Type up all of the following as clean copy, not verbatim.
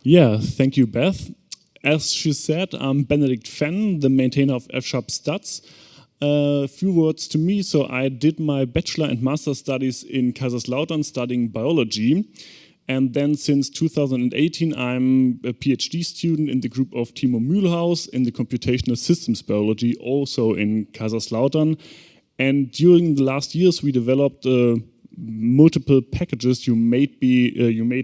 Yeah, thank you, Beth. As she said, I'm Benedikt Venn, the maintainer of F-sharp Stats. A few words to me. So I did my bachelor and master studies in Kaiserslautern studying biology. And then since 2018, I'm a PhD student in the group of Timo Mühlhaus in the computational systems biology, also in Kaiserslautern. And during the last years, we developed multiple packages you may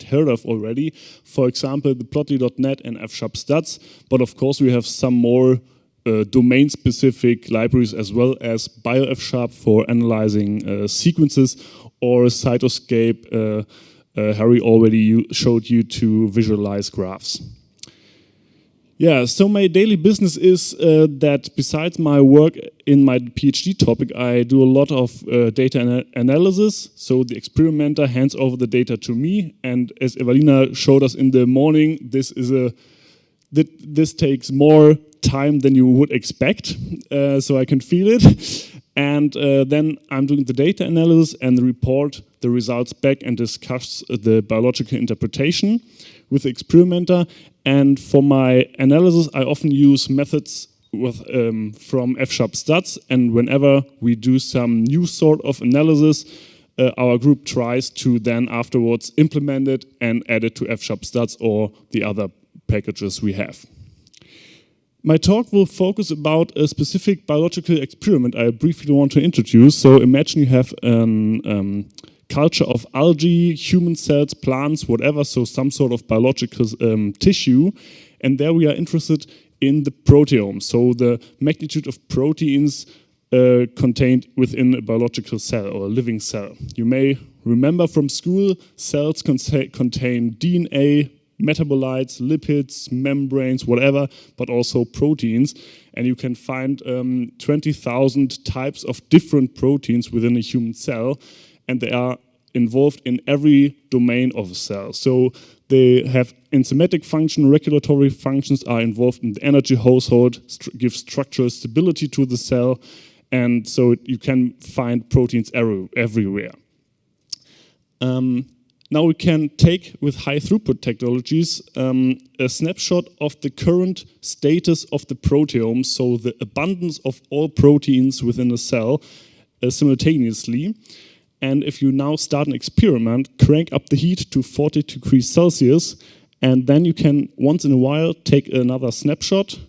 heard of already. For example, the plotly.net and F-sharp Stats. But of course, we have some more domain-specific libraries as well as BioF-sharp for analyzing sequences, or Cytoscape. Harry already showed you to visualize graphs. Yeah, so my daily business is that besides my work in my PhD topic, I do a lot of data analysis. So the experimenter hands over the data to me, and as Evelina showed us in the morning, this takes more time than you would expect, so I can feel it. And then I'm doing the data analysis and report the results back and discuss the biological interpretation with the experimenter. And for my analysis, I often use methods from F-sharp Stats. And whenever we do some new sort of analysis, our group tries to then afterwards implement it and add it to F-sharp Stats or the other packages we have. My talk will focus about a specific biological experiment I briefly want to introduce. So imagine you have a culture of algae, human cells, plants, whatever, so some sort of biological tissue. And there we are interested in the proteome, so the magnitude of proteins contained within a biological cell or a living cell. You may remember from school, cells contain DNA, metabolites, lipids, membranes, whatever, but also proteins. And you can find 20,000 types of different proteins within a human cell, and they are involved in every domain of a cell. So they have enzymatic function, regulatory functions are involved in the energy household, give structural stability to the cell, and so you can find proteins everywhere. Now we can take, with high throughput technologies, a snapshot of the current status of the proteome, so the abundance of all proteins within a cell simultaneously. And if you now start an experiment, crank up the heat to 40 degrees Celsius, and then you can, once in a while, take another snapshot.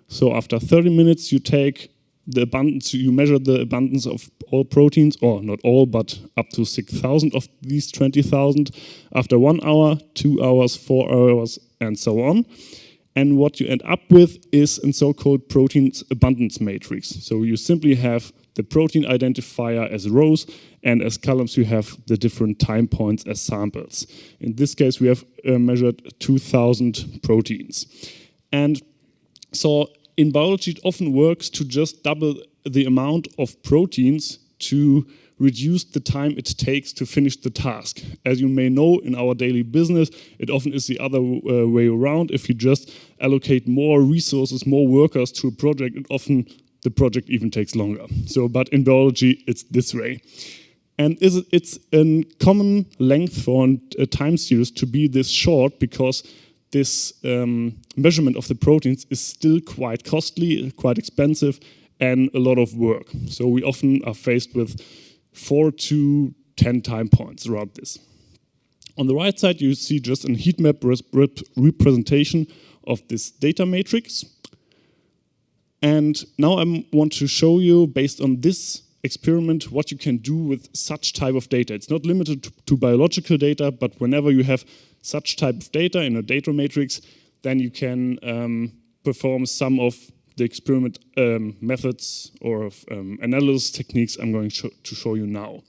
So after 30 minutes, you take the abundance, you measure the abundance of all proteins, or not all, but up to 6,000 of these 20,000 after 1 hour, 2 hours, 4 hours, and so on. And what you end up with is a so-called protein abundance matrix. So you simply have the protein identifier as rows, and as columns you have the different time points as samples. In this case, we have measured 2,000 proteins. And so in biology, it often works to just double the amount of proteins to reduce the time it takes to finish the task. As you may know, in our daily business, it often is the other way around. If you just allocate more resources, more workers to a project, the project even takes longer. So, but in biology, it's this way. And it's a common length for a time series to be this short, because this measurement of the proteins is still quite costly, quite expensive, and a lot of work. So we often are faced with 4 to 10 time points around this. On the right side, you see just a heat map representation of this data matrix. And now I want to show you, based on this experiment, what you can do with such type of data. It's not limited to biological data, but whenever you have such type of data in a data matrix, then you can perform some of the experiment methods or analysis techniques I'm going to show you now.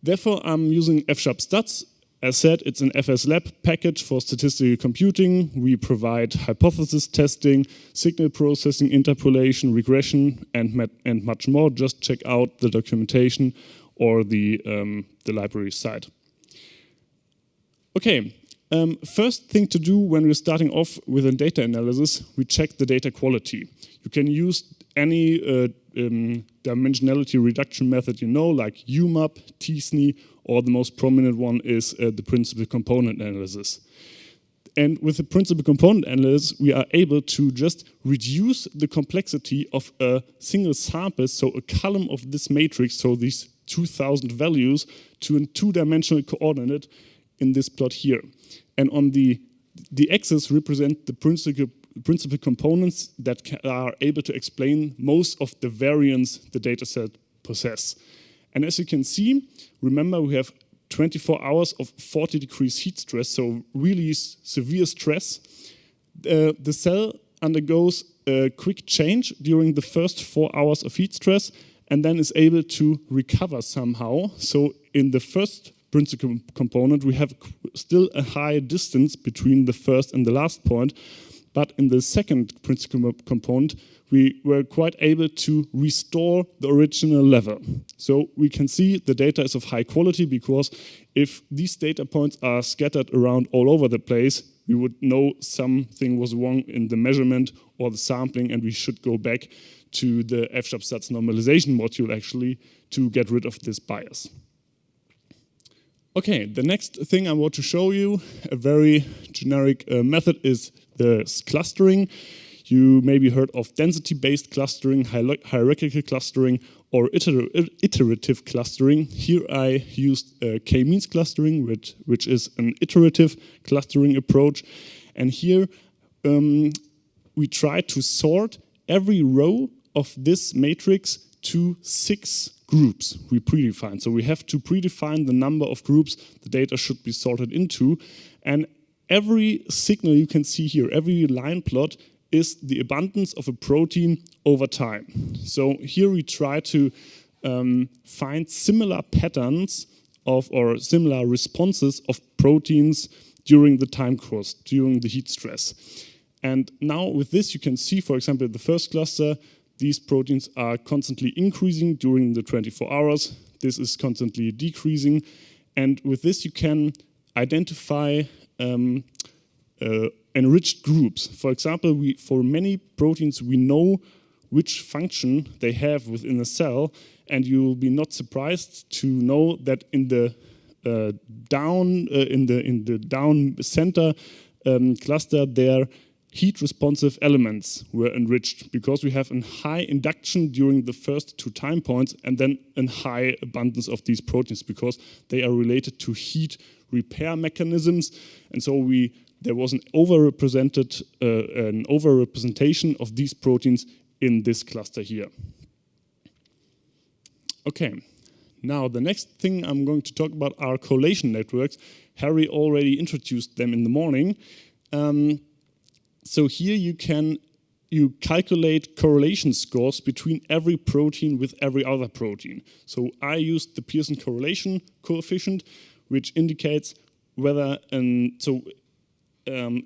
Therefore, I'm using F-sharp Stats. As said, it's an FSLab package for statistical computing. We provide hypothesis testing, signal processing, interpolation, regression, and much more. Just check out the documentation or the library site. Okay, first thing to do when we're starting off with a data analysis, we check the data quality. You can use any dimensionality reduction method you know, like UMAP, TSNE, or the most prominent one is the principal component analysis. And with the principal component analysis, we are able to just reduce the complexity of a single sample, so a column of this matrix, so these 2000 values, to a two-dimensional coordinate in this plot here. And on the axis represent the principal components that are able to explain most of the variance the dataset possess. And as you can see, remember we have 24 hours of 40 degrees heat stress, so really severe stress. The cell undergoes a quick change during the first 4 hours of heat stress and then is able to recover somehow. So in the first principal component, we have still a high distance between the first and the last point. But in the second principal component, we were quite able to restore the original level. So we can see the data is of high quality, because if these data points are scattered around all over the place, we would know something was wrong in the measurement or the sampling, and we should go back to the F-sharp-stats normalization module actually to get rid of this bias. Okay, the next thing I want to show you, a very generic method, is the clustering. You maybe heard of density-based clustering, hierarchical clustering, or iterative clustering. Here I used k-means clustering, which is an iterative clustering approach. And here we try to sort every row of this matrix to 6 groups we predefine. So we have to predefine the number of groups the data should be sorted into. And every signal you can see here, every line plot, is the abundance of a protein over time. So here we try to find similar patterns or similar responses of proteins during the time course, during the heat stress. And now with this you can see, for example, the first cluster, these proteins are constantly increasing during the 24 hours. This is constantly decreasing. And with this you can identify enriched groups. For example, for many proteins we know which function they have within a cell, and you will be not surprised to know that in the down center cluster, their heat responsive elements were enriched, because we have a high induction during the first 2 time points and then a high abundance of these proteins, because they are related to heat repair mechanisms. And so there was an overrepresentation of these proteins in this cluster here. Okay, now the next thing I'm going to talk about are correlation networks. Harry already introduced them in the morning. So here you calculate correlation scores between every protein with every other protein. So I used the Pearson correlation coefficient, which indicates whether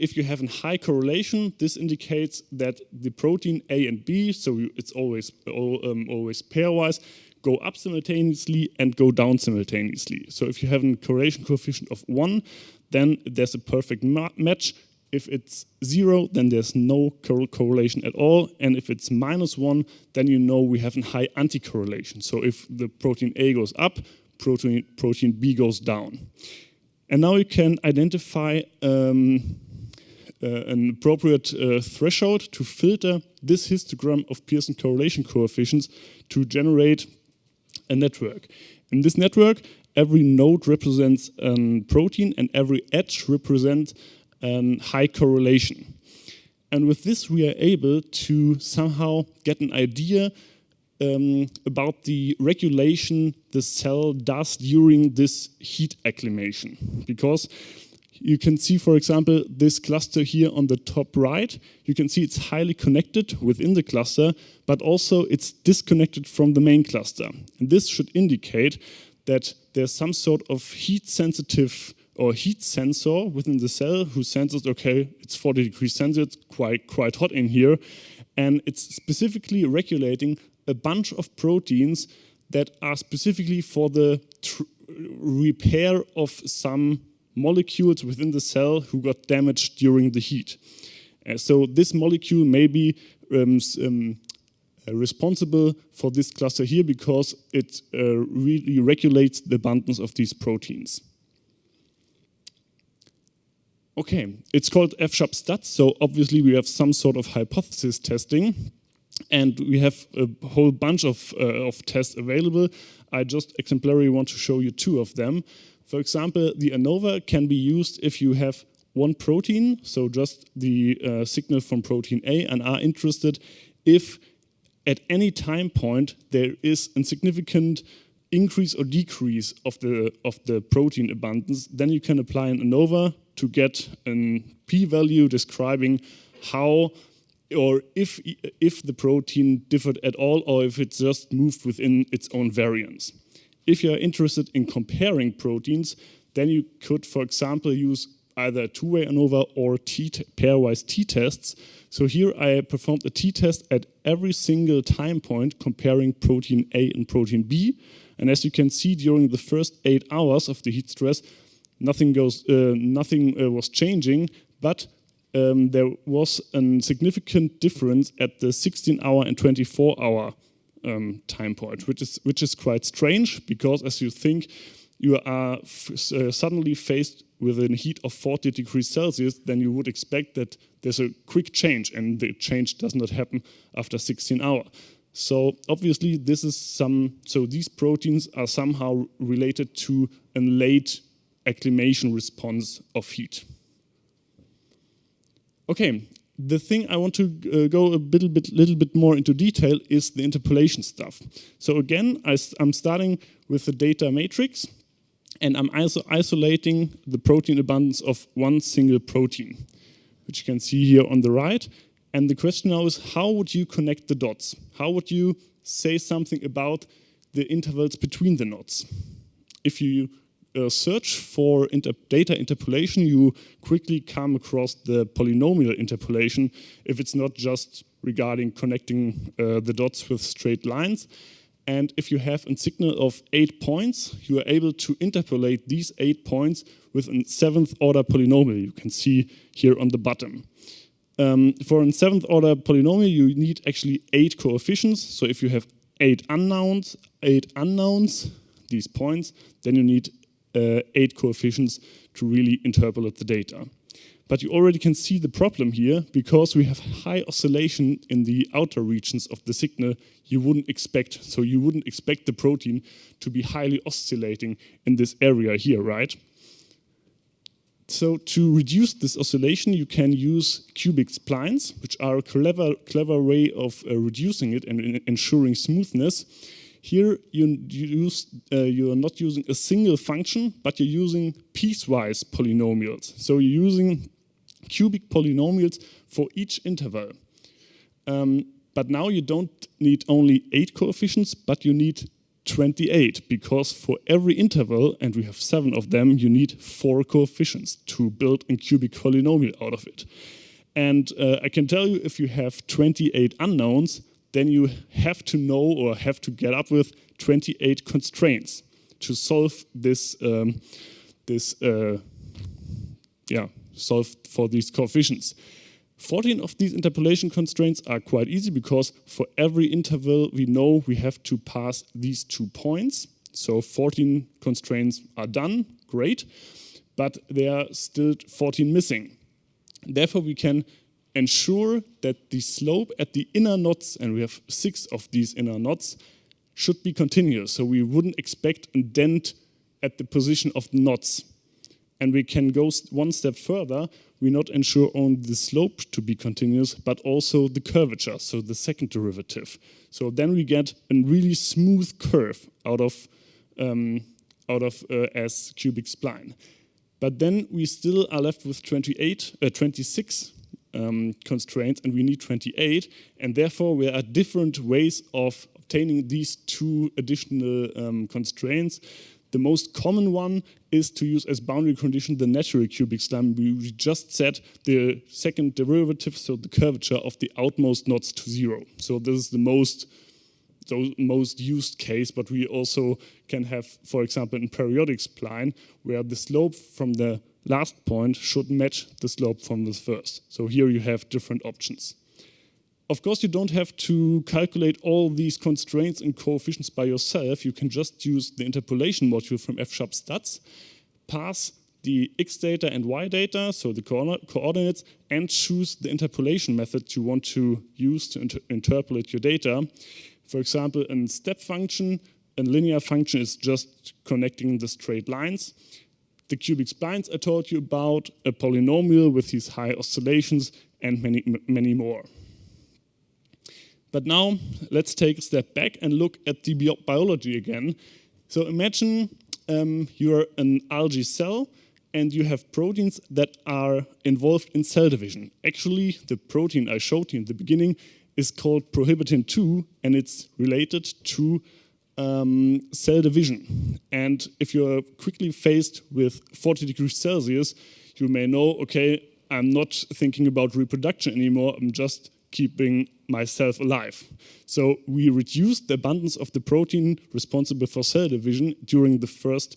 if you have a high correlation, this indicates that the protein A and B, so it's always pairwise, go up simultaneously and go down simultaneously. So if you have a correlation coefficient of 1, then there's a perfect match. If it's 0, then there's no correlation at all. And if it's -1, then you know we have a high anti-correlation. So if the protein A goes up, protein B goes down. And now you can identify an appropriate threshold to filter this histogram of Pearson correlation coefficients to generate a network. In this network, every node represents a protein and every edge represents high correlation. And with this we are able to somehow get an idea about the regulation the cell does during this heat acclimation. Because you can see, for example, this cluster here on the top right, you can see it's highly connected within the cluster, but also it's disconnected from the main cluster. And this should indicate that there's some sort of heat sensitive or heat sensor within the cell who senses, okay, it's 40 degrees Celsius, quite hot in here, and it's specifically regulating a bunch of proteins that are specifically for the repair of some molecules within the cell who got damaged during the heat. So this molecule may be responsible for this cluster here because it really regulates the abundance of these proteins. Okay, it's called F-sharp stats, so obviously we have some sort of hypothesis testing, and we have a whole bunch of tests available. I just exemplarily want to show you two of them. For example, the ANOVA can be used if you have one protein, so just the signal from protein A, and are interested if at any time point there is a significant increase or decrease of the protein abundance, then you can apply an ANOVA to get a p-value describing how or if the protein differed at all or if it just moved within its own variance. If you are interested in comparing proteins, then you could, for example, use either a two-way ANOVA or pairwise t-tests. So here I performed a t-test at every single time point comparing protein A and protein B. And as you can see, during the first 8 hours of the heat stress, nothing was changing, but there was a significant difference at the 16-hour and 24-hour time point, which is quite strange, because as you think you are suddenly faced with a heat of 40 degrees Celsius, then you would expect that there's a quick change, and the change does not happen after 16 hours. So obviously these proteins are somehow related to a late acclimation response of heat. Okay, the thing I want to go a little bit more into detail is the interpolation stuff. So again, I'm starting with the data matrix, and I'm isolating the protein abundance of one single protein, which you can see here on the right. And the question now is, how would you connect the dots? How would you say something about the intervals between the knots? If you search for data interpolation, you quickly come across the polynomial interpolation if it's not just regarding connecting the dots with straight lines. And if you have a signal of 8 points, you are able to interpolate these 8 points with a 7th order polynomial you can see here on the bottom. For a 7th order polynomial, you need actually 8 coefficients. So if you have 8 unknowns, these points, then you need 8 coefficients to really interpolate the data. But you already can see the problem here, because we have high oscillation in the outer regions of the signal you wouldn't expect. So you wouldn't expect the protein to be highly oscillating in this area here, right? So to reduce this oscillation, you can use cubic splines, which are a clever way of reducing it and ensuring smoothness. Here you are not using a single function, but you're using piecewise polynomials. So you're using cubic polynomials for each interval. But now you don't need only 8 coefficients, but you need 28, because for every interval, and we have 7 of them, you need 4 coefficients to build a cubic polynomial out of it. And I can tell you, if you have 28 unknowns, then you have to know or have to get up with 28 constraints to solve solve for these coefficients. 14 of these interpolation constraints are quite easy, because for every interval we know we have to pass these 2 points. So 14 constraints are done, great, but there are still 14 missing. Therefore we can ensure that the slope at the inner knots, and we have 6 of these inner knots, should be continuous. So we wouldn't expect a dent at the position of the knots. And we can go one step further. We not ensure only the slope to be continuous, but also the curvature, so the second derivative. So then we get a really smooth curve out of S cubic spline. But then we still are left with 26 constraints, and we need 28. And therefore, there are different ways of obtaining these 2 additional constraints. The most common one is to use as boundary condition the natural cubic spline. We just set the second derivative, so the curvature of the outmost knots, to 0. So this is the most used case, but we also can have, for example, in periodic spline, where the slope from the last point should match the slope from the first. So here you have different options. Of course, you don't have to calculate all these constraints and coefficients by yourself. You can just use the interpolation module from F-sharp stats, pass the x data and y data, so the coordinates, and choose the interpolation method you want to use to interpolate your data. For example, a step function, a linear function is just connecting the straight lines. The cubic splines I told you about, a polynomial with these high oscillations, and many more. But now let's take a step back and look at the biology again. So imagine you're an algae cell and you have proteins that are involved in cell division. Actually, the protein I showed you in the beginning is called prohibitin 2 and it's related to cell division. And if you're quickly faced with 40 degrees Celsius, you may know, okay, I'm not thinking about reproduction anymore, I'm just keeping myself alive. So we reduce the abundance of the protein responsible for cell division during the first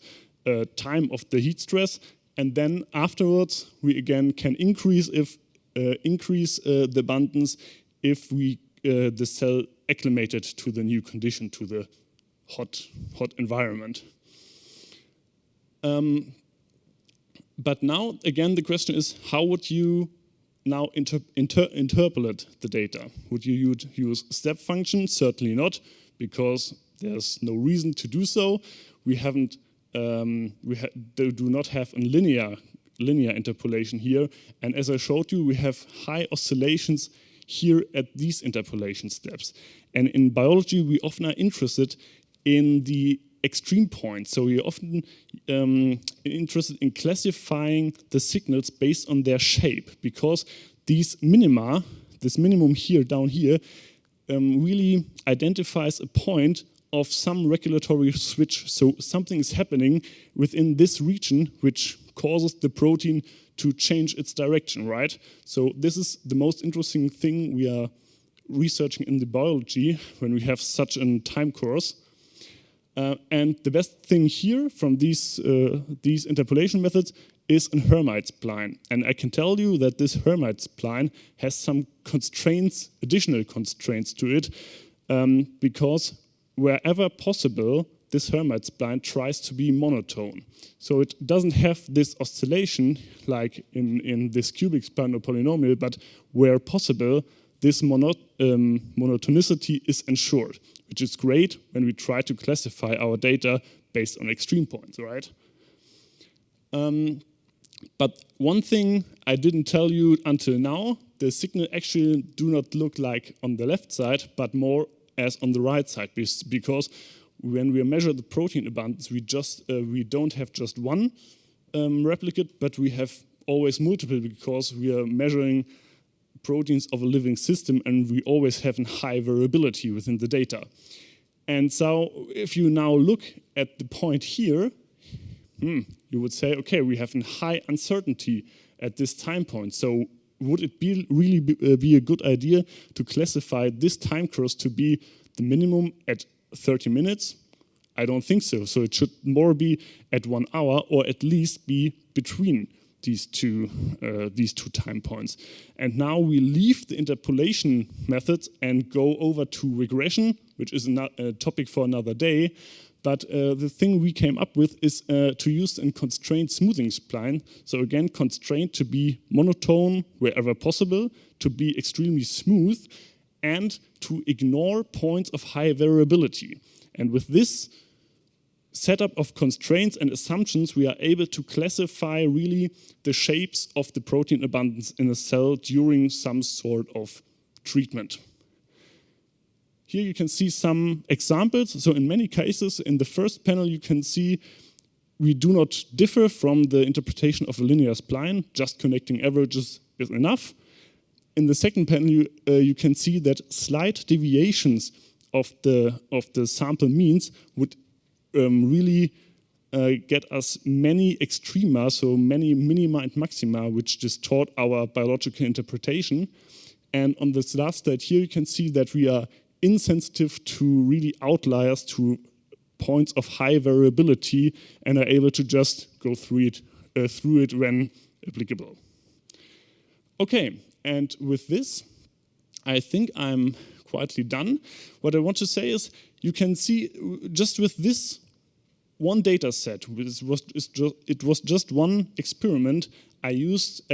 time of the heat stress, and then afterwards we again can increase the abundance if we the cell acclimated to the new condition, to the hot environment. But now again the question is, how would you now interpolate the data? Would you use step functions? Certainly not, because there's no reason to do so. We do not have a linear interpolation here, and as I showed you, we have high oscillations here at these interpolation steps. And in biology, we often are interested in the extreme points. So we're often interested in classifying the signals based on their shape, because these minima, this minimum here, down here, really identifies a point of some regulatory switch. So something is happening within this region which causes the protein to change its direction, right? So this is the most interesting thing we are researching in the biology when we have such a time course. And the best thing here from these interpolation methods is a Hermite spline. And I can tell you that this Hermite spline has some constraints, additional constraints to it, because wherever possible, this Hermite spline tries to be monotone. So it doesn't have this oscillation like in this cubic spline or polynomial, but where possible, this monotonicity is ensured, which is great when we try to classify our data based on extreme points, right? But one thing I didn't tell you until now, the signal actually do not look like on the left side, but more as on the right side, because when we measure the protein abundance, we don't have just one replicate, but we have always multiple, because we are measuring proteins of a living system, and we always have a high variability within the data. And so if you now look at the point here, you would say, okay, we have a high uncertainty at this time point. So would it really be a good idea to classify this time course to be the minimum at 30 minutes? I don't think so. So it should more be at 1 hour, or at least be between these two time points. And now we leave the interpolation methods and go over to regression, which is a topic for another day. But the thing we came up with is to use a constraint smoothing spline. So again, constraint to be monotone wherever possible, to be extremely smooth, and to ignore points of high variability. And with this setup of constraints and assumptions, we are able to classify really the shapes of the protein abundance in a cell during some sort of treatment. Here you can see some examples. So in many cases, in the first panel, you can see we do not differ from the interpretation of a linear spline. Just connecting averages is enough. In the second panel, you can see that slight deviations of the sample means would really get us many extrema, so many minima and maxima, which distort our biological interpretation. And on this last slide here, you can see that we are insensitive to really outliers, to points of high variability, and are able to just go through it when applicable. Okay, and with this, I think I'm quietly done. What I want to say is, you can see just with this one data set. It was just one experiment. I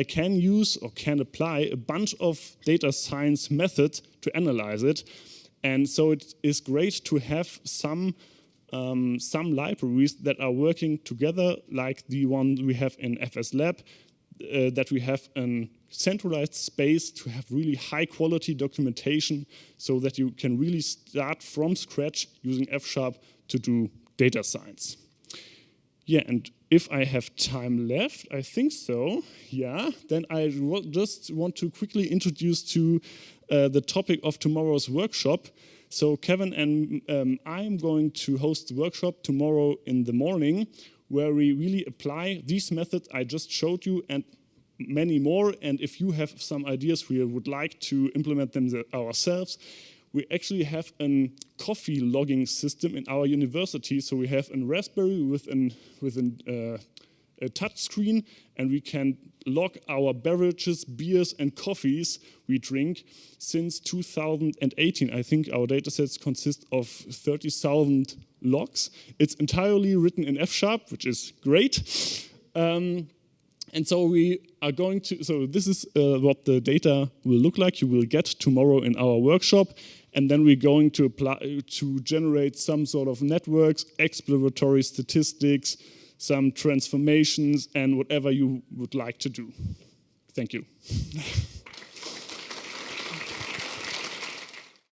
can use or can apply a bunch of data science methods to analyze it. And so it is great to have some libraries that are working together, like the one we have in FS Lab, that we have a centralized space to have really high quality documentation so that you can really start from scratch using F# to do data science. Yeah, and if I have time left, I think so, yeah, then I just want to quickly introduce to the topic of tomorrow's workshop. So Kevin and I'm going to host the workshop tomorrow in the morning, where we really apply these methods I just showed you and many more. And if you have some ideas we would like to implement them ourselves, we actually have a coffee logging system in our university. So we have a Raspberry with a touch screen, and we can log our beverages, beers, and coffees we drink since 2018. I think our datasets consist of 30,000 logs. It's entirely written in F#, which is great. And so we are going to, so this is what the data will look like. You will get tomorrow in our workshop. And then we're going to apply to generate some sort of networks, exploratory statistics, some transformations, and whatever you would like to do. Thank you.